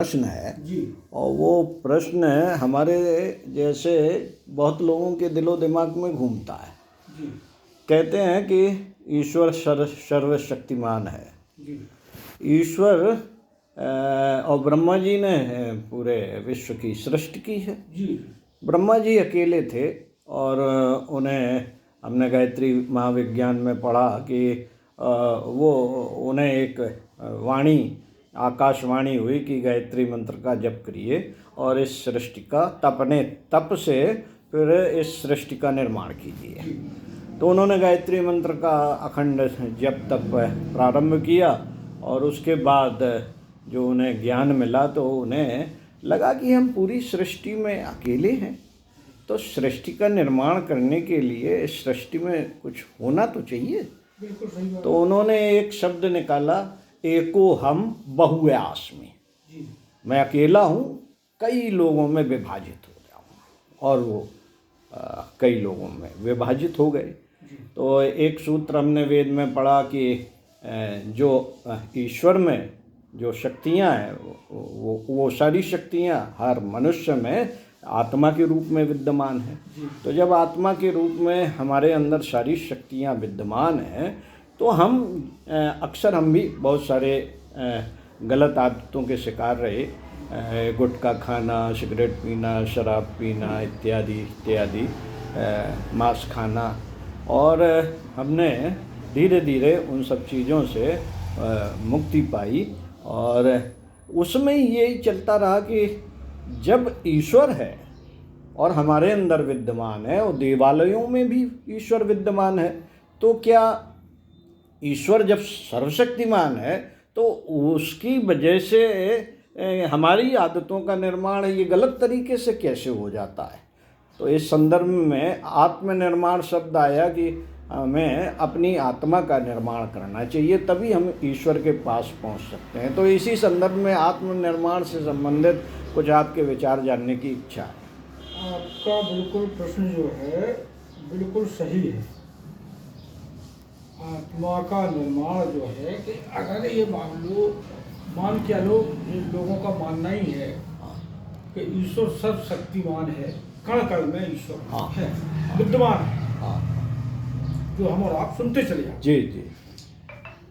प्रश्न है जी और वो प्रश्न हमारे जैसे बहुत लोगों के दिलो दिमाग में घूमता है। जी कहते हैं कि ईश्वर सर्वशक्तिमान है। जी ईश्वर और ब्रह्मा जी ने पूरे विश्व की सृष्टि की है। जी ब्रह्मा जी अकेले थे और उन्हें हमने गायत्री महाविज्ञान में पढ़ा कि वो उन्हें एक वाणी आकाशवाणी हुई कि गायत्री मंत्र का जप करिए और इस सृष्टि का अपने तप से फिर इस सृष्टि का निर्माण कीजिए। तो उन्होंने गायत्री मंत्र का अखंड जप तप प्रारंभ किया और उसके बाद जो उन्हें ज्ञान मिला तो उन्हें लगा कि हम पूरी सृष्टि में अकेले हैं, तो सृष्टि का निर्माण करने के लिए इस सृष्टि में कुछ होना तो चाहिए। बिल्कुल सही बात। तो उन्होंने एक शब्द निकाला, एको हम बहुव्यास्मि। जी मैं अकेला हूँ, कई लोगों में विभाजित हो जाऊँ, और वो कई लोगों में विभाजित हो गए। तो एक सूत्र हमने वेद में पढ़ा कि जो ईश्वर में जो शक्तियाँ हैं वो सारी शक्तियाँ हर मनुष्य में आत्मा के रूप में विद्यमान है। तो जब आत्मा के रूप में हमारे अंदर सारी शक्तियाँ विद्यमान हैं तो हम अक्सर हम भी बहुत सारे गलत आदतों के शिकार रहे, गुटखा खाना, सिगरेट पीना, शराब पीना इत्यादि इत्यादि, मांस खाना, और हमने धीरे धीरे उन सब चीज़ों से मुक्ति पाई। और उसमें यही चलता रहा कि जब ईश्वर है और हमारे अंदर विद्यमान है और देवालयों में भी ईश्वर विद्यमान है, तो क्या ईश्वर जब सर्वशक्तिमान है तो उसकी वजह से हमारी आदतों का निर्माण ये गलत तरीके से कैसे हो जाता है? तो इस संदर्भ में आत्मनिर्माण शब्द आया कि हमें अपनी आत्मा का निर्माण करना चाहिए, तभी हम ईश्वर के पास पहुंच सकते हैं। तो इसी संदर्भ में आत्मनिर्माण से संबंधित कुछ आपके विचार जानने की इच्छा है। आपका बिल्कुल प्रश्न जो है बिल्कुल सही है। आत्मा का निर्माण जो है कि अगर ये मान के लोगों का मानना ही है कि ईश्वर सर्वशक्तिमान है, कण कण में ईश्वर है, विद्यमान है, जो हम और आप सुनते चले जाते। जी जी।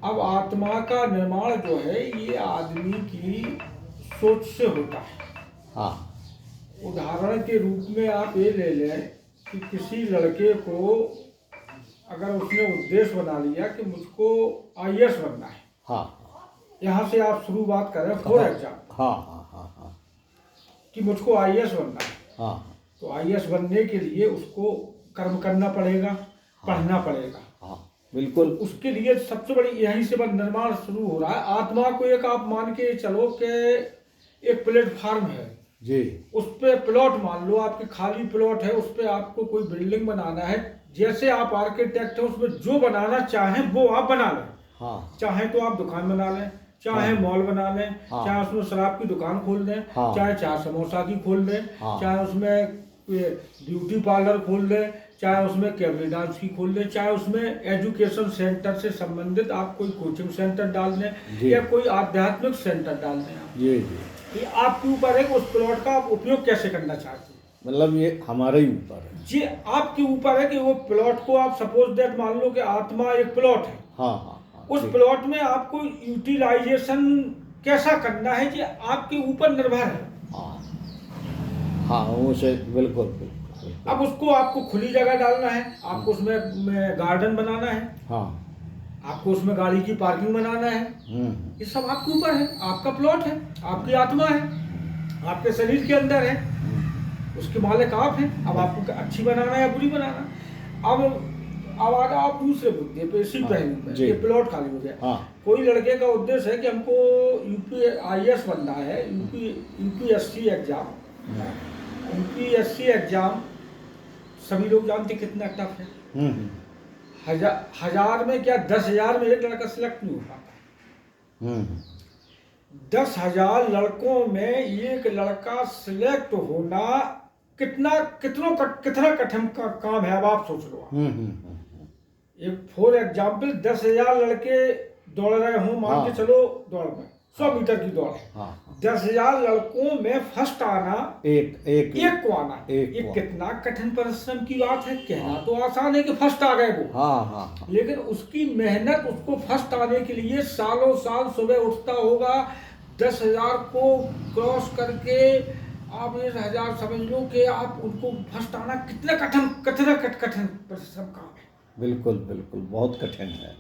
अब आत्मा का निर्माण जो है ये आदमी की सोच से होता है। हाँ। उदाहरण के रूप में आप ये ले लें कि किसी लड़के को अगर उसने उद्देश्य बना लिया कि मुझको आईएएस बनना है, हाँ, यहाँ से आप शुरुआत करें फॉर एग्जाम्पल, हाँ हाँ हाँ हाँ, कि मुझको आईएएस बनना है, हाँ, तो आईएएस बनने के लिए उसको कर्म करना पड़ेगा, पढ़ना पड़ेगा। हाँ, बिल्कुल। उसके लिए सबसे बड़ी यहीं से निर्माण शुरू हो रहा है। आत्मा को एक आप मान के चलो कि एक प्लेटफार्म है जी, उस पे प्लॉट मान लो, आपके खाली प्लॉट है, उस पे आपको कोई बिल्डिंग बनाना है। जैसे आप आर्किटेक्ट हैं, उसमें जो बनाना चाहें वो आप बना लें। हाँ, चाहे तो आप दुकान बना लें, चाहे मॉल बना लें, चाहे उसमें शराब की दुकान खोल दें, चाहे चाय समोसा की खोल दें, चाहे उसमें ब्यूटी पार्लर खोल दें, चाहे उसमें कैबरे डांस की खोल दें, चाहे उसमें एजुकेशन सेंटर से संबंधित आप कोई कोचिंग सेंटर डाल दें या कोई आध्यात्मिक सेंटर डाल दें। जी जी। ये आपके ऊपर है कि उस प्लॉट का आप उपयोग कैसे करना चाहते हैं। मतलब ये हमारे ही ऊपर है। जी, आपके ऊपर है कि वो प्लॉट को आप सपोज दैट मान लो कि आत्मा एक प्लॉट है। हाँ हाँ हाँ, उस प्लॉट में आपको यूटिलाइजेशन कैसा करना है ये आपके ऊपर निर्भर है। हाँ हाँ, उसे बिल्कुल बिल्कुल। अब उसको आपको खुली जगह डालना है, आपको उसमें गार्डन बनाना है, हाँ, आपको उसमें गाड़ी की पार्किंग बनाना है, ये सब आपके ऊपर है। आपका प्लॉट है, आपकी आत्मा है, आपके शरीर के अंदर है, उसके मालिक आप हैं। अब आपको अच्छी बनाना है या बुरी बनाना। अब आ जाओ आप दूसरे मुद्दे पे, इसी पहलू पे, ये प्लॉट खाली हो गया। हाँ, कोई लड़के का उद्देश्य है कि हमको यूपीआईएएस बनना है, यूपीएससी एग्जाम, यूपीएससी एग्जाम सभी लोग जानते कितना टफ है। हजार में क्या 10,000 में एक लड़का सिलेक्ट नहीं हो पाता है। 10,000 लड़कों में एक लड़का सिलेक्ट होना कितना कठिन का काम है। अब आप सोच लो, एक फॉर एग्जाम्पल 10,000 लड़के दौड़ रहे हों, मान के चलो दौड़ में 100 मीटर की दौड़ है। हाँ 10,000 लड़कों में फर्स्ट आना, एक को आना, ये कितना कठिन परिश्रम की बात है। कहना तो आसान है कि फर्स्ट आ गए वो, हाँ लेकिन उसकी मेहनत, उसको फर्स्ट आने के लिए सालों साल सुबह उठता होगा। 10,000 को क्रॉस करके आप 1,000 समझ लो कि आप उनको फर्स्ट आना कितना कठिन परिश्रम काम है। बिल्कुल बिल्कुल, बहुत कठिन है।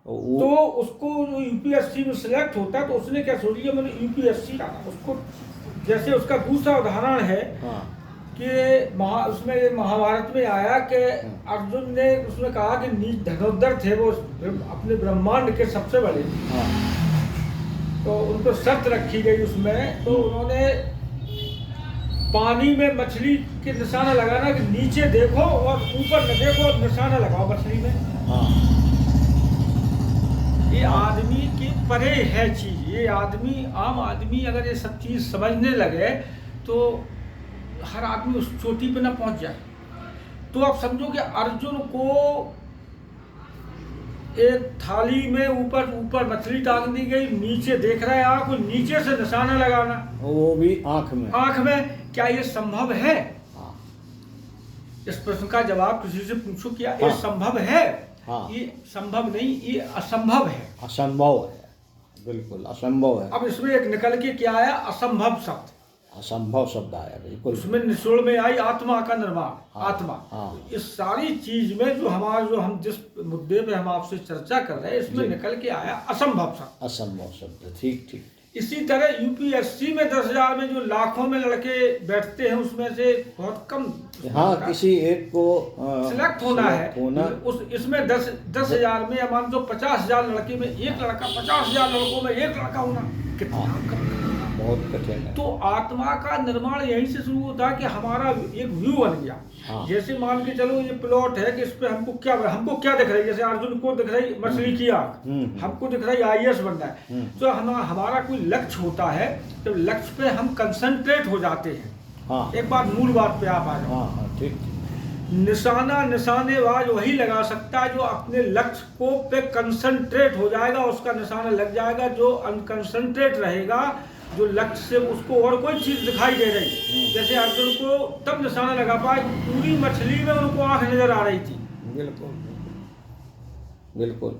तो उसको जो यूपीएससी में सिलेक्ट होता है तो उसने क्या सोच लिया, मैंने यूपीएससी आना। उसको जैसे उसका दूसरा उदाहरण है कि उसमें महाभारत में आया कि अर्जुन ने उसमें कहा कि नीच धनुर्धर थे वो अपने ब्रह्मांड के सबसे बड़े, तो उनको शर्त रखी गई उसमें, तो उन्होंने पानी में मछली के निशाना लगाना कि नीचे देखो और ऊपर न देखो, और निशाना लगाओ मछली में। ये आदमी के परे है चीज। ये आदमी, आम आदमी अगर ये सब चीज समझने लगे तो हर आदमी उस चोटी पे ना पहुंच जाए। तो आप समझो कि अर्जुन को एक थाली में ऊपर मछली टांग दी गई, नीचे देख रहा है आंख, नीचे से निशाना लगाना, वो भी आंख में। क्या ये संभव है? इस प्रश्न का जवाब किसी से पूछो, क्या ये संभव है? ये संभव नहीं, ये असंभव है। असंभव है, बिल्कुल असंभव है। अब इसमें एक निकल के क्या आया? असंभव शब्द। असंभव शब्द आया, बिल्कुल। उसमें निचोड़ में आई आत्मा का निर्माण। आत्मा, इस सारी चीज में जो हम जिस मुद्दे पे हम आपसे चर्चा कर रहे हैं, इसमें निकल के आया असंभव शब्द। असंभव शब्द, ठीक। इसी तरह यूपीएससी में 10,000 में जो लाखों में लड़के बैठते हैं, उसमें से बहुत कम, किसी एक को सिलेक्ट होना है। इसमें 10,000 में मान लो 50,000 लड़के में एक लड़का, 50,000 लड़कों में एक लड़का होना कितना बहुत कठिन है। तो आत्मा का निर्माण यहीं से शुरू होता है कि हमारा एक व्यू बन गया। जैसे मान के चलो ये प्लॉट है कि इस पे हमको क्या दिख रहा है, जैसे अर्जुन को दिख रही मछली की आंख, हमको दिख रहा है आईएएस बनना है। तो हमारा कोई लक्ष्य होता है, तो लक्ष्य पे हम कंसंट्रेट हो जाते हैं। एक बार मूल बात पे आप आ जाओ। ठीक। निशानेबाज वही लगा सकता है जो अपने लक्ष्य को पे कंसंट्रेट हो जाएगा, उसका निशाना लग जाएगा। जो अनकंसंट्रेट रहेगा, जो लक्ष्य से उसको और कोई चीज दिखाई दे रही, जैसे अर्जुन को तब निशाना लगा पाए पूरी मछली में उनको आंख नजर आ रही थी। बिल्कुल।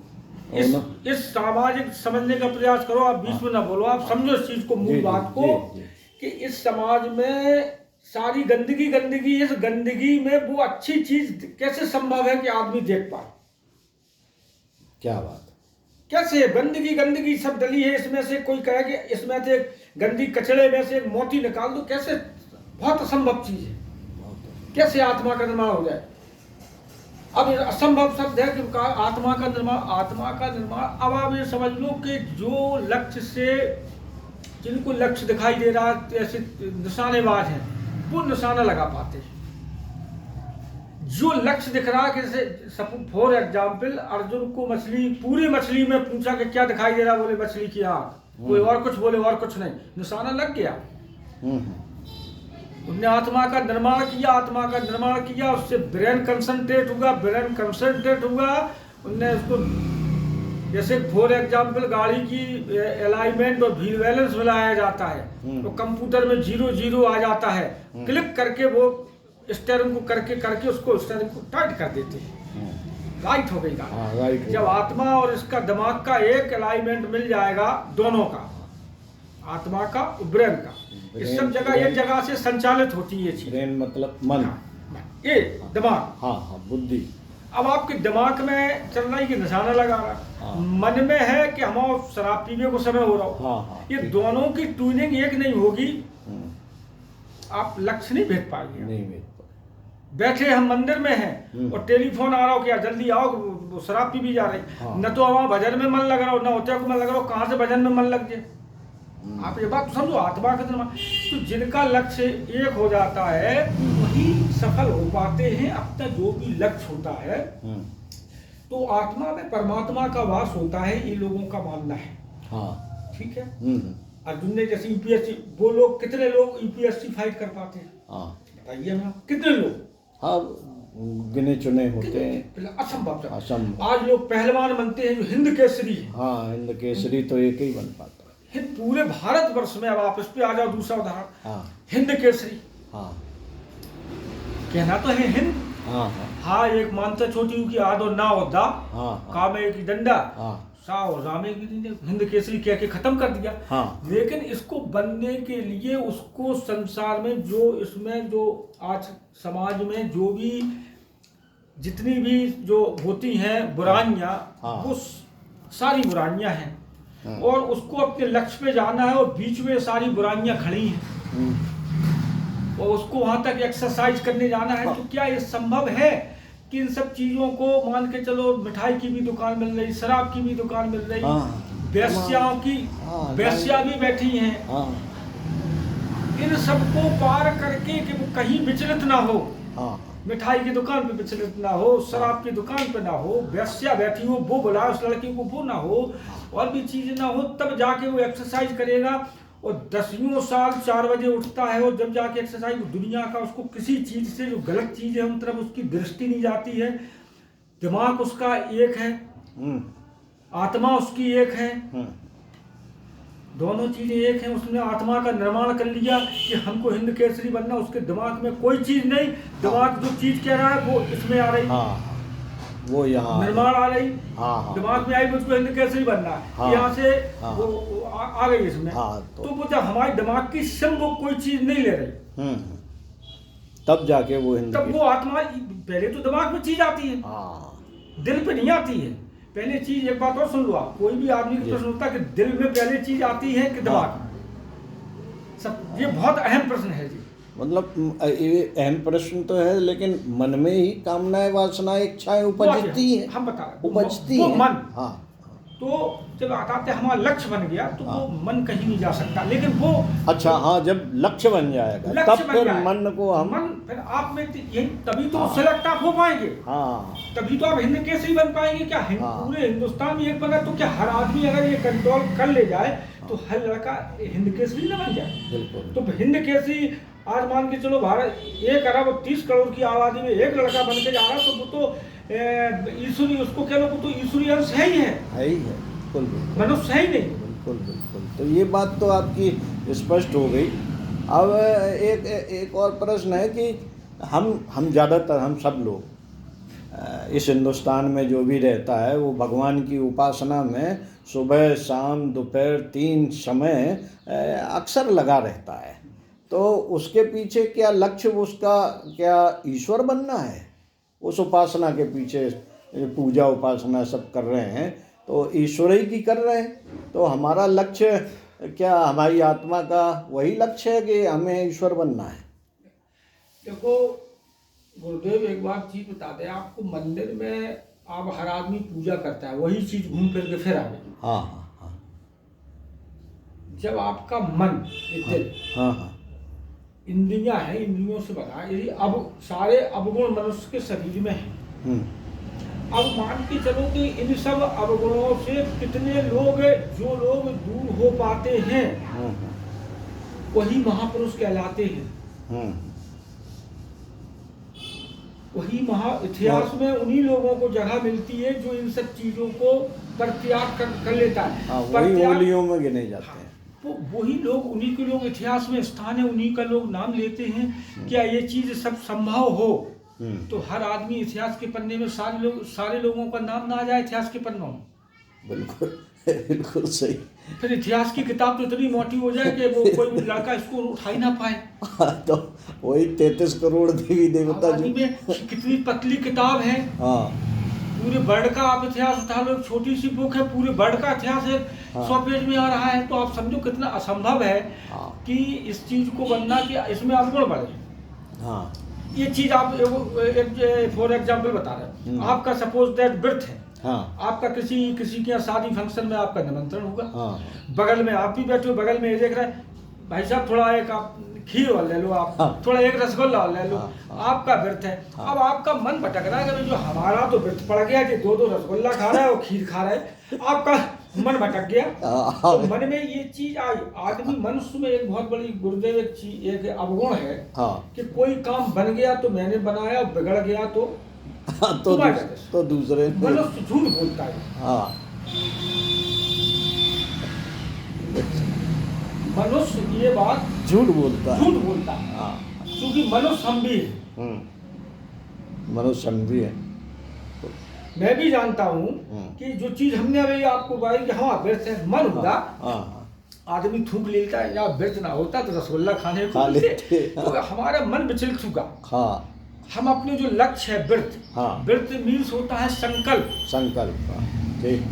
इस सामाजिक समझने का प्रयास करो, आप बीच में ना बोलो, आप समझो इस चीज को, मूल बात को, कि इस समाज में सारी गंदगी, इस गंदगी में वो अच्छी चीज कैसे संभव है कि आदमी देख पाए? क्या बात, कैसे? गंदगी सब डली है, इसमें से कोई कहे कि इसमें से गंदी कचड़े में से एक मोती निकाल दो, कैसे? बहुत असंभव चीज है। कैसे आत्मा का निर्माण हो जाए? अब असंभव शब्द है कि आत्मा का निर्माण। अब आप ये समझ लो कि जो लक्ष्य से, जिनको लक्ष्य दिखाई दे रहा है, ऐसे निशानेबाज हैं, वो निशाना लगा पाते हैं। जो लक्ष्य दिख रहा है, जैसे फॉर एग्जाम्पल अर्जुन को पूरी मछली में पूछा कि क्या दिखाई दे रहा, बोले मछली की आंख, कोई और कुछ बोले और कुछ नहीं, निशाना लग गया। उन्होंने आत्मा का निर्माण किया, उससे ब्रेन कंसंट्रेट हुआ, उनने उसको, जैसे फॉर एग्जाम्पल गाड़ी की अलाइनमेंट और व्हील बैलेंस मिलाया जाता है, तो कंप्यूटर में 0 आ जाता है, क्लिक करके वो स्टीयरिंग को करके उसको स्टीयरिंग को टाइट कर देते हैं, राइट हो गई गाड़ी। जब आत्मा और इसका दिमाग का एक अलाइनमेंट मिल जाएगा, दोनों का, आत्मा का ब्रेन का, इस सब जगह एक जगह से संचालित होती है ये चीज। ब्रेन मतलब मन, ये दिमाग, बुद्धि। अब आपके दिमाग में चल रहा है कि निशाना लगा रहा, मन में है कि हम शराब पीने को समय हो रहा हो, ये दोनों की ट्यूनिंग एक नहीं होगी, आप लक्ष्य नहीं भेज पाएंगे। बैठे हम मंदिर में हैं और टेलीफोन आ रहा हो, क्या जल्दी आओ, वो शराब पी भी जा रही, न तो वहाँ भजन में मन लग रहा हो, न होते को मन लग रहा हो, कहाँ से भजन में मन लग जाए? आप ये बात समझो, आत्मा का निर्माण। तो जिनका लक्ष्य एक हो जाता है वही सफल हो पाते हैं। अपना जो भी लक्ष्य होता है, तो आत्मा में परमात्मा का वास होता है, ये लोगों का मानना है। ठीक है। अर्जुन ने जैसे यूपीएससी, वो लोग, कितने लोग यूपीएससी फाइट कर पाते हैं? बताइए ना, कितने लोग? गिने चुने होते हैं, असंभव। आज लोग पहलवान बनते हैं जो हिंद केसरी है। हिंद केसरी तो एक ही बन पाता है। पूरे भारतवर्ष में, अब आप इस पे आ जाओ दूसरा उदाहरण, हाँ हिंद केसरी हाँ कहना तो है हिंद, हाँ हाँ हाँ एक मानता छोटी की आदो ना हो दा, हाँ काम एक ही डंडा, हाँ सा और रामे की हिंद केसरी कह के खत्म कर दिया। हाँ। लेकिन इसको बनने के लिए उसको संसार में जो इसमें जो आज समाज में जो भी जितनी भी जो होती हैं बुराइयां, हाँ। वो सारी बुराइयां हैं, हाँ। और उसको अपने लक्ष्य पे जाना है, और बीच में सारी बुराइयां खड़ी हैं, और उसको वहां तक एक्सरसाइज करने जाना है। तो क्या ये संभव है कि इन सब चीजों को मान के चलो, मिठाई की भी दुकान मिल रही, शराब की भी दुकान मिल रही, वेश्याओं की वेश्या भी बैठी हैं, इन सबको पार करके कि वो कहीं विचलित ना हो, मिठाई की दुकान पे विचलित ना हो, शराब की दुकान पे ना हो, वेश्या बैठी हो वो बुलाए उस लड़की को, वो ना हो, और भी चीजें ना हो, तब जाके वो एक्सरसाइज करेगा। और 10 साल 4 बजे उठता है, और जब जाके एक्सरसाइज, दुनिया का उसको किसी चीज से जो गलत चीज है उन तरफ उसकी दृष्टि नहीं जाती है, दिमाग उसका एक है, आत्मा उसकी एक है, दोनों चीजें एक हैं। उसने आत्मा का निर्माण कर लिया कि हमको हिंद केसरी बनना, उसके दिमाग में कोई चीज नहीं, दिमाग जो चीज कह रहा है वो इसमें आ रही, वो यहाँ निर्माण आ रही, दिमाग में आई मुझको हिंद केसरी बनना है, यहाँ से वो आ गई इसमें। तो वो जब हमारे दिमाग की सिम वो कोई चीज नहीं ले रही, तब जाके वो हिंद, तब वो आत्मा, पहले तो दिमाग में चीज आती है, दिल पे नहीं आती है। पहले चीज, एक बात और सुन लो आप, कोई भी आदमी को प्रश्न होता है कि दिल में पहले चीज आती है कि दिमाग में, सब ये बहुत अहम प्रश्न है जी। मतलब ये अहम प्रश्न तो है, लेकिन मन में ही कामनाएं वासनाएं इच्छाएं उपजती है, हम बता रहे उपजती वो है। मन, हाँ। तो जब आते हमारा लक्ष्य बन गया तो वो मन कहीं नहीं जा सकता, लेकिन वो अच्छा, हाँ, जब लक्ष्य बन जाएगा तब फिर मन को हम, मन फिर आप में यही, तभी तो सेलेक्ट आप हो पाएंगे, तभी तो आप हिंद केसरी बन पाएंगे। क्या पूरे हिंदुस्तान में एक बना, तो क्या हर आदमी अगर ये कंट्रोल कर ले जाए तो हर लड़का हिंद केसरी न बन जाए? बिल्कुल। तो हिंद केसरी आज मान के चलो, भारत 1 अरब 30 करोड़ की आबादी में एक लड़का बन के जा रहा, तो वो तो ईश्वरी, उसको कह लो, वो तो ईश्वरी अंश है ही है, बिल्कुल, मनुष्य है ही नहीं। बिल्कुल बिल्कुल। तो ये बात तो आपकी स्पष्ट हो गई। अब एक और प्रश्न है कि हम ज़्यादातर, हम सब लोग इस हिंदुस्तान में जो भी रहता है वो भगवान की उपासना में सुबह शाम दोपहर 3 समय अक्सर लगा रहता है। तो उसके पीछे क्या लक्ष्य, उसका क्या ईश्वर बनना है? उस उपासना के पीछे पूजा उपासना सब कर रहे हैं तो ईश्वर ही की कर रहे हैं। तो हमारा लक्ष्य क्या, हमारी आत्मा का वही लक्ष्य है कि हमें ईश्वर बनना है? देखो गुरुदेव, एक बात चीज बता दें आपको, मंदिर में आप हर आदमी पूजा करता है, वही चीज घूम फिर के फिर आ गई। हाँ। जब आपका मन, हाँ, इंद्रियां हैं, इंद्रियों से बना, यदि अब सारे अवगुण मनुष्य के शरीर में है, अब मान के चलो कि इन सब अवगुणों से कितने लोग, जो लोग दूर हो पाते हैं वही महापुरुष कहलाते हैं। वही इतिहास में उन्हीं लोगों को जगह मिलती है जो इन सब चीजों को परित्याग कर लेता है। वही उंगलियों में गिने जाते हैं। तो वही लोग, उन्हीं के लोग इतिहास में स्थान है, उन्हीं का लोग नाम लेते हैं। क्या ये चीज सब संभव हो तो हर आदमी इतिहास के पन्ने में सारे लोगों का नाम ना आ जाए इतिहास के पन्नों में? बिल्कुल बिल्कुल सही। फिर इतिहास की किताब तो इतनी मोटी हो जाए कि वो कोई लड़का इसको उठा ही ना पाए। तो वही 33 करोड़ देवी देवता में कितनी पतली किताब है। पूरे वर्ल्ड का आप इतिहास उठा लो, छोटी सी बुक है, पूरे वर्ल्ड का इतिहास है, 100 पेज में आ रहा है। तो आप समझो कितना असंभव है कि इस चीज को बनना, कि इसमें अवगुण बढ़े। ये चीज आप फॉर एग्जाम्पल बता रहे हैं, आपका सपोज दैट बर्थ है, आपका किसी के यहाँ शादी फंक्शन में आपका निमंत्रण होगा, बगल में आप भी बैठे हो, बगल में ये देख रहे हैं, भाई साहब थोड़ा एक आप खीर और ले लो, आप थोड़ा एक रसगुल्ला और ले लो, आपका व्रत है। अब आपका मन भटक रहा है कि जो हमारा तो व्रत पड़ गया कि 2 रसगुल्ला खा रहा है और खीर खा रहा है, आपका मन भटक गया। तो मन में ये चीज आई। आदमी मनुष्य में एक बहुत बड़ी गुरुदेव एक अवगुण है कि कोई काम बन गया तो मैंने बनाया, बिगड़ गया तो दूसरे। मनुष्य झूठ बोलता है। मनुष्य ये बात झूठ बोलता है। झूठ बोलता है, हाँ। क्योंकि मनुष्य हम भी हैं। मनुष्य हम भी है। मैं भी जानता हूँ कि जो चीज हमने अभी आपको बताई कि हाँ व्यर्थ है, मन होगा हाँ। आदमी थूक लेता है, या व्यर्थ ना होता तो रसगुल्ला खाने को खा मिलते। लेते। तो हमारा मन विचलित होगा। हाँ। हम अपने जो लक्ष्य है व्यर्थ, हाँ। व्यर्थ मीन्स होता है संकल्प। संकल्प। ठीक।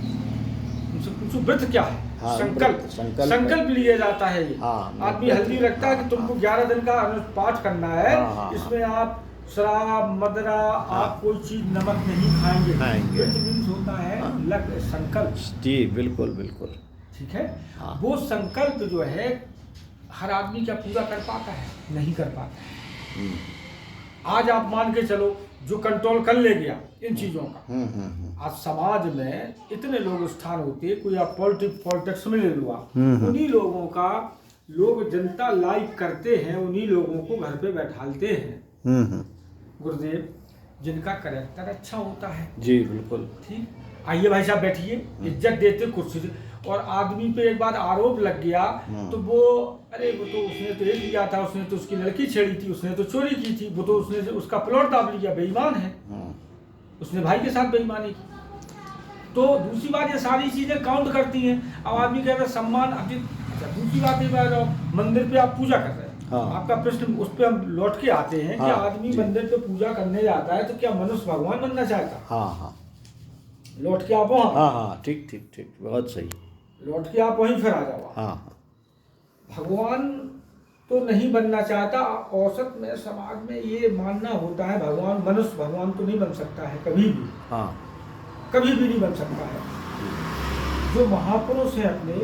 उनसे पूछो व्यर्थ क्या है? हाँ, संकल्प। संकल्प। संकल्प लिया जाता है ये। हाँ, आदमी हल्दी रखता है कि तुमको 11 दिन का अनुष्पाठ करना है। हाँ। इसमें आप शराब मदरा आप कोई चीज नमक नहीं खाएंगे। व्यर्थ मीन्स होता है लक्ष्य, संकल्प। जी बिल्कुल बिल्कुल। ठीक है। हाँ। वो संकल्प जो है हर आदमी क्या पूरा कर पाता है? नहीं कर पाता है। आज आप मान के चलो जो कंट्रोल कर ले गया इन चीजों का, आज समाज में इतने लोग स्थान होते, कोई आप पॉलिटिक्स में ले लो आप, उन्हीं लोगों का लोग जनता लाइक करते हैं, उन्हीं लोगों को घर पे बैठालते हैं गुरुदेव, जिनका कैरेक्टर अच्छा होता है। जी बिल्कुल। ठीक। आइए भाई साहब बैठिए, इज्जत देते कुर्सी से। और आदमी पे एक बार आरोप लग गया तो वो, अरे वो तो उसने तो ये लिया था, उसने तो उसकी लड़की छेड़ी थी, उसने तो चोरी की थी, वो तो उसने उसका प्लॉट दाब लिया, बेईमान है, उसने भाई के साथ बेईमानी की। तो दूसरी बात ये सारी चीजें काउंट करती हैं। अब आदमी कहता है सम्मान। अच्छा दूसरी बात ये, मंदिर पे आप पूजा कर रहे हैं। हाँ। आपका प्रश्न उस पर हम लौट के आते हैं कि आदमी मंदिर पे पूजा करने जाता है तो क्या मनुष्य भगवान बनना चाहता? हाँ। लौट के आप वहाँ। हाँ ठीक ठीक ठीक, बहुत सही। लौट के आप वहीं फिर आ जाओ। हाँ। भगवान तो नहीं बनना चाहता। औसत में समाज में ये मानना होता है भगवान, मनुष्य भगवान तो नहीं बन सकता है कभी भी। हाँ। कभी भी नहीं बन सकता है। जो महापुरुष हैं अपने,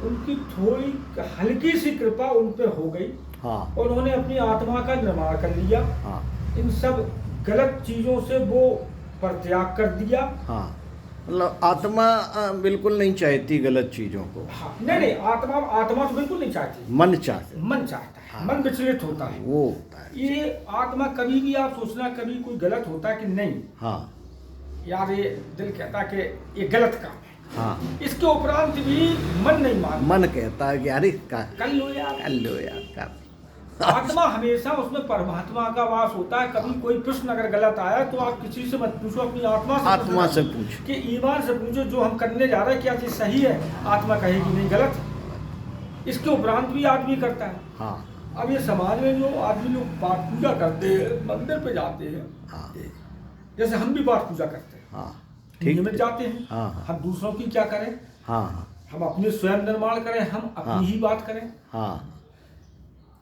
उनकी थोड़ी हल्की सी कृपा उन पे हो गई। हाँ। और उन्होंने अपनी आत्मा का निर्माण कर लिया। हाँ। इन सब गलत चीजों से वो परित्याग कर दिया। हाँ, मतलब आत्मा बिल्कुल नहीं चाहती गलत चीजों को। हाँ, नहीं आत्मा तो बिल्कुल नहीं चाहती। मन चाहते। मन चाहता है। हाँ। मन विचलित होता है। वो होता है। ये आत्मा कभी भी आप सोचना कभी कोई गलत होता है कि नहीं, हाँ। यार ये दिल कहता है कि ये गलत काम है। हाँ। इसके उपरांत भी मन नहीं मानता। मन कहता है कि अरे कर लो यार, कर लो यार, कर। आत्मा हमेशा उसमें परमात्मा का वास होता है। कभी कोई प्रश्न अगर गलत आया तो आप किसी से मत पूछो, अपनी आत्मा से पूछो कि ईमान से पूछो जो हम करने जा रहे हैं क्या चीज सही है। आत्मा कहेगी नहीं गलत है। इसके उपरांत भी आदमी करता है। हाँ। अब ये समाज में जो आदमी लोग पाठ पूजा करते हैं, मंदिर पे जाते हैं, हाँ। जैसे हम भी पाठ पूजा करते हैं, हाँ नियमित जाते हैं। हाँ। हम दूसरों की क्या करें? हाँ। हम अपने स्वयं निर्माण करें, हम अपनी ही बात करें। हाँ।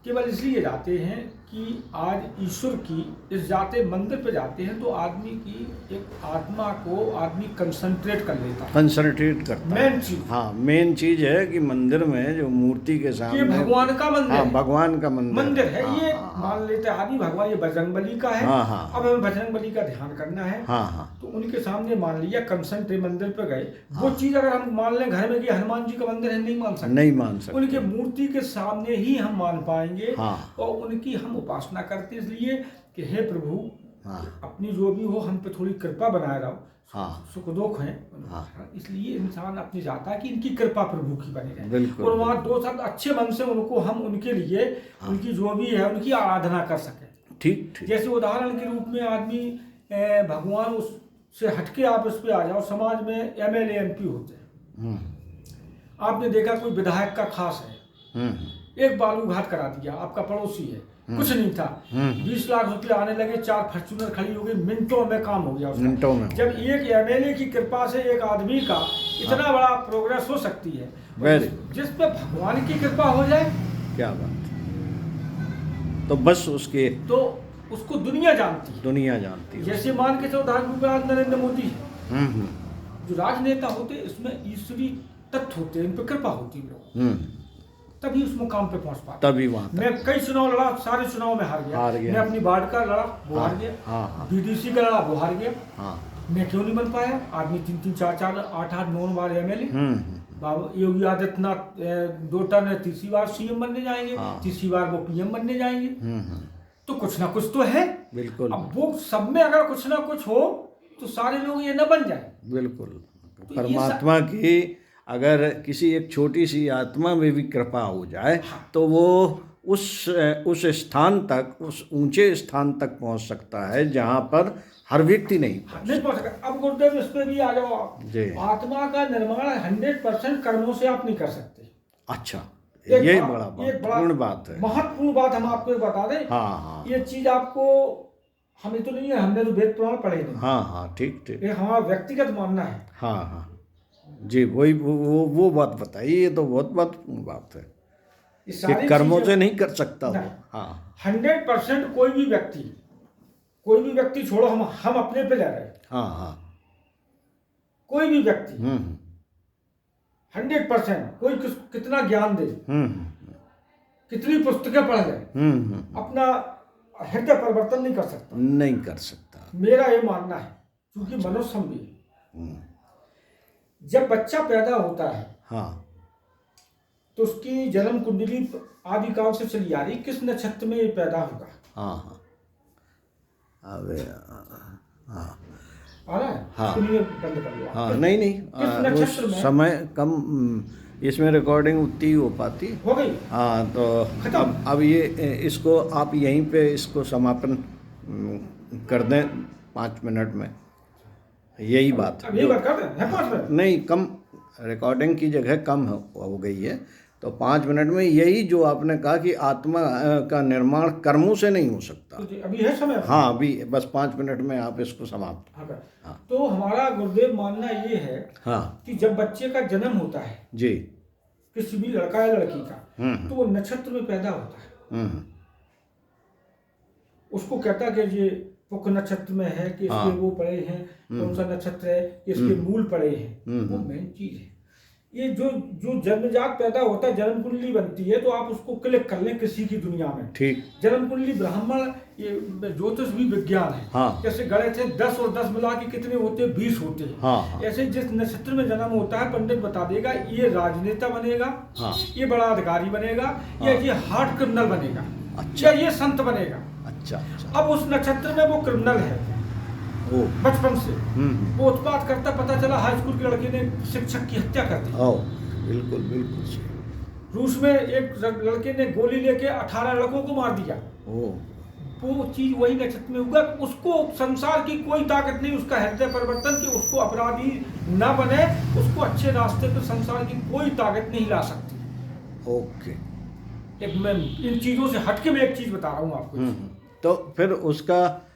केवल इसलिए जाते हैं कि आज ईश्वर की इस जाते मंदिर पे जाते हैं तो आदमी की एक आत्मा को आदमी कंसंट्रेट कर लेता है, कंसंट्रेट करता है। मेन चीज। हाँ, मेन चीज है कि मंदिर में जो मूर्ति के ये सामने भगवान का मंदिर हाँ, है। भगवान का मंदिर है। हाँ, ये हाँ, मान लेते हैं आदमी भगवान ये बजरंगबली का है। हाँ, हाँ। अब हमें बजरंगबली का ध्यान करना है। हाँ। हाँ। तो उनके सामने मान लिया, कंसंट्रेट मंदिर पे गए। वो चीज अगर हम मान लें घर में कि हनुमान जी का मंदिर है, नहीं मान सकते। नहीं मान सकते। उनके मूर्ति के सामने ही हम मान पाएंगे। हाँ। और उनकी हम उपासना करते इसलिए कि हे प्रभु, हाँ। अपनी जो भी हो हम पे थोड़ी कृपा बनाए रहो। हाँ। सुख दुख है। हाँ। इसलिए इंसान अपनी चाहता है कि इनकी कृपा प्रभु की बनी रहे। बिल्कुल। और वहाँ दो शब्द अच्छे मन से उनको हम उनके लिए उनकी जो भी है उनकी आराधना कर सकें। ठीक ठीक। जैसे उदाहरण के रूप में आदमी भगवान उससे हटके आप इस पे आ जाओ, समाज में MLA MP होते हैं। आपने देखा कोई विधायक का खास है, एक बालू घाट करा दिया, आपका पड़ोसी है, कुछ नहीं था, 20 लाख रुपए आने लगे, 4 फॉर्च्यूनर खड़ी हो गई, मिनटों में काम हो गया उसका। मिनटों में। जब एक MLA की कृपा से एक आदमी का इतना बड़ा प्रोग्रेस हो सकती है, जिस पे भगवान की कृपा हो जाए, क्या बात। तो बस उसके तो उसको दुनिया जानती है। दुनिया जानती है। जैसे मान के चलो उदाहरण नरेंद्र मोदी है। जो राजनेता होते हैं इसमें ईश्वरी तत्व होते हैं, इन पर कृपा होती है लोग, तभी उस मुकाम पे पहुंच पाते। तभी वहाँ मैं कई चुनाव लड़ा, सारे चुनाव में हार गया। मैं अपनी वार्ड का लड़ा, वो हार गया। हाँ। BDC का लड़ा, वो हार गया। हाँ। मैं क्यों नहीं बन पाया? आदमी 3-3, 4-4, 8-8, 9 बार MLA। बाबा योगी आदित्यनाथ 2 टर्म 3री बार CM बनने जाएंगे। 3री बार वो PM बनने जाएंगे। तो कुछ ना कुछ तो है। बिल्कुल। अब वो सब में अगर कुछ ना कुछ हो तो सारे लोग ये न बन जाए। बिल्कुल। तो परमात्मा की अगर किसी एक छोटी सी आत्मा में भी कृपा हो जाए तो वो उस स्थान तक, उस ऊंचे स्थान तक पहुंच सकता है जहां पर हर व्यक्ति नहीं पहुंच नहीं पहुंच सकता। अब गुरुदेव इस पे भी आ जाओ आप। जी। आत्मा का निर्माण 100% कर्मों से आप नहीं कर सकते। अच्छा, एक ये बड़ा- बड़ा एक बड़ा- महत्वपूर्ण बात है। महत्वपूर्ण बात हम आपको बता दें। हाँ हाँ ये चीज आपको हमें तो नहीं है, हमने तो वेद पुराण पढ़े नहीं। हाँ हाँ, ठीक ठीक। ये हमारा व्यक्तिगत मानना है। हाँ हाँ जी, वही वो बात बताइए, ये तो बहुत महत्वपूर्ण बात है ये कि सारी कर्मों चीजें- से नहीं कर सकता वो। नहीं। हाँ 100% कोई भी व्यक्ति छोड़ो, हम अपने पे ले रहे हैं। हाँ हाँ। कोई भी व्यक्ति हम्म 100% कोई कितना ज्ञान दे, हम्म कितनी पुस्तकें पढ़ ले, अपना हृदय परिवर्तन नहीं कर सकता। नहीं कर सकता। मेरा ये मानना है, क्योंकि मनुष्य हम भी हैं। जब बच्चा पैदा होता है हाँ तो उसकी जन्म कुंडली आदि काल से चली आ रही, किस नक्षत्र में ये पैदा होगा। हाँ हाँ। अबे हाँ आ रहा है। हाँ। सुनिए, बंद कर लो आप। हाँ, नहीं नहीं, किस नक्षत्र में? समय कम, इसमें रिकॉर्डिंग उतनी ही हो पाती। हो गई। हाँ, तो खत्म। अब ये इसको आप यहीं पे इसको समापन कर दें 5 मिनट में, यही बात अब यही बात कर रहे हैं 5 मिनट। नहीं, कम रिकॉर्डिंग की जगह कम हो गई है, तो 5 मिनट में यही जो आपने कहा कि आत्मा का निर्माण कर्मों से नहीं हो सकता। तो अभी है समय। हाँ, अभी बस 5 मिनट में आप इसको समाप्त। हाँ। तो हमारा गुरुदेव मानना ये है हाँ कि जब बच्चे का जन्म होता है, जी। किसी भी लड़का या लड़की का, तो वो नक्षत्र में पैदा होता है। उसको कहता है कि ये पुख नक्षत्र में है, कि इसके वो पड़े हैं, कौन सा नक्षत्र है, कि इसके मूल पड़े हैं। वो मेन चीज है। ये जो जन्मजात पैदा होता है, जन्म कुंडली बनती है, तो आप उसको क्लिक कर लें किसी की दुनिया में। ठीक। जन्म कुंडली ब्राह्मण, ये ज्योतिष भी विज्ञान है। हाँ। जैसे गणित है, 10 और 10 मिला के कितने होते हैं, 20 होते हैं। हाँ। ऐसे जिस नक्षत्र में जन्म होता है, पंडित बता देगा ये राजनेता बनेगा, हाँ। ये बड़ा अधिकारी बनेगा, या ये हार्ड क्रिमिनल बनेगा, अच्छा। या ये संत बनेगा। अच्छा अच्छा। अब उस नक्षत्र में वो क्रिमिनल है ओ। बचपन से, वो उत्पात करता, पता चला हाई स्कूल के लड़के ने शिक्षक की हत्या कर दी। ओ, बिल्कुल बिल्कुल सही। रूस में एक लड़के ने गोली लेके 18 लड़कों को मार दिया। ओ। वो चीज वही नक्षत्र में हुआ। उसको संसार की कोई ताकत नहीं, उसका हृदय परिवर्तन, कि उसको अपराधी ना बने, उसको अच्छे रास्ते पर संसार की कोई ताकत नहीं ला सकती। ओके। एक मैं इन चीजों से हटके मैं एक चीज बता रहा हूँ आपको। तो फिर उसका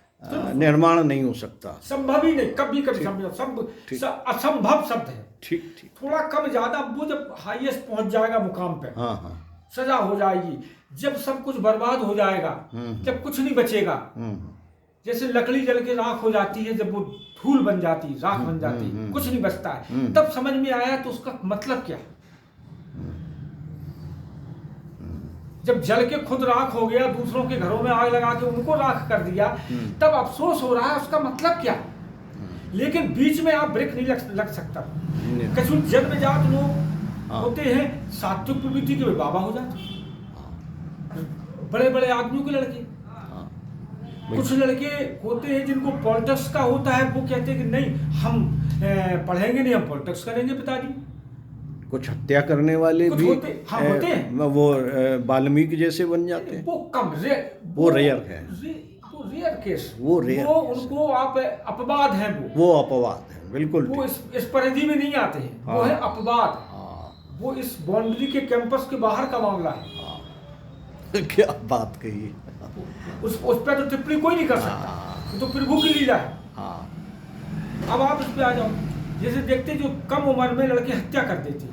निर्माण नहीं हो सकता। संभव ही नहीं, कभी असंभव शब्द है। ठीक ठीक। थोड़ा कम ज्यादा, वो जब हाईएस्ट पहुंच जाएगा मुकाम पे, हाँ हाँ। सजा हो जाएगी। जब सब कुछ बर्बाद हो जाएगा, जब कुछ नहीं बचेगा, जैसे लकड़ी जल के राख हो जाती है, जब वो धूल बन जाती, राख बन जाती, कुछ नहीं बचता है, तब समझ में आया तो उसका मतलब क्या। जब जल के खुद राख हो गया, दूसरों के घरों में आग लगा के उनको राख कर दिया, तब अफसोस हो रहा है, उसका मतलब क्या। लेकिन बीच में आप ब्रेक नहीं लग सकता। कुछ जन्मजात लोग होते हैं, सात्विक प्रवृत्ति के बाबा हो जाते, बड़े बड़े आदमियों के लड़के। कुछ लड़के होते हैं जिनको पॉलिटिक्स का होता है, वो कहते हैं कि नहीं हम पढ़ेंगे नहीं, हम पॉलिटिक्स करेंगे पिताजी। कुछ हत्या करने वाले भी होते हैं। वो वाल्मीकि जैसे बन जाते हैं। वो कम वो रेयर है। वो रेयर केस। वो रेयर। वो उनको आप अपवाद हैं। वो अपवाद है, बिल्कुल। वो इस परिधि में नहीं आते हैं। वो है अपवाद। वो इस बाउंड्री के कैंपस के बाहर का मामला है। क्या बात कही। उस पर तो टिप्पणी कोई नहीं कर सकता, तो प्रभु की लीला है। अब आप इस पे आ जाओ। जैसे देखते जो कम उम्र में लड़के हत्या कर देते,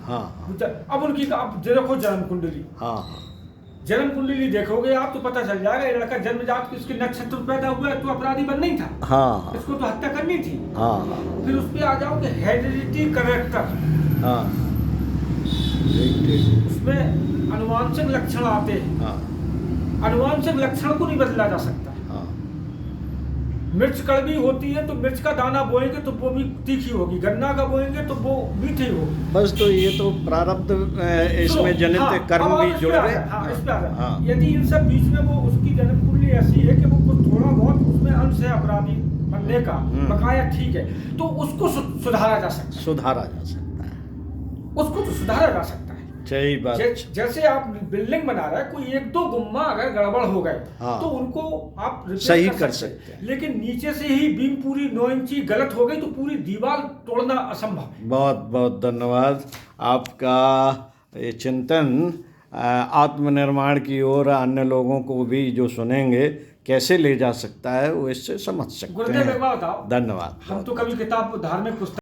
अब उनकी आप देखो जन्म कुंडली। जन्म कुंडली देखोगे आप तो पता चल जाएगा ये लड़का जन्मजात किसके नक्षत्र में पैदा हुआ है, तो अपराधी बनना ही था। इसको तो हत्या करनी थी। फिर उस पे आ जाओ कि हेरिडिटी कैरेक्टर, उसमें अनुवांशिक लक्षण आते हैं। अनुवांशिक लक्षण को नहीं बदला जा सकता। मिर्च कड़वी होती है, तो मिर्च का दाना बोएंगे तो वो भी तीखी होगी, गन्ना का बोएंगे तो वो मीठी होगी। बस, तो ये तो प्रारब्ध इसमें जनित कर्म भी जुड़ गए। यदि इन सब बीच में वो उसकी जन्म कुंडली ऐसी है कि वो कुछ थोड़ा बहुत उसमें अंश है अपराधी बनने का, बकाया ठीक है, तो उसको सुधारा जा सकता है। उसको तो सुधारा जा सकता है। सही बात। जैसे आप बिल्डिंग बना रहे हैं, कोई एक दो गुम्मा अगर गड़बड़ हो गए हाँ। तो उनको आप रिपेयर सही कर सकते हैं। लेकिन नीचे से ही बीम पूरी 9 इंची गलत हो गई तो पूरी दीवार तोड़ना असंभव है। बहुत बहुत धन्यवाद आपका। ये चिंतन आत्मनिर्माण की ओर अन्य लोगों को भी जो सुनेंगे कैसे ले जा सकता है वो इससे समझ सकते गुरुदेव हैं। एक बात बताओ, धन्यवाद। हम तो कभी किताब धार्मिक पुस्तक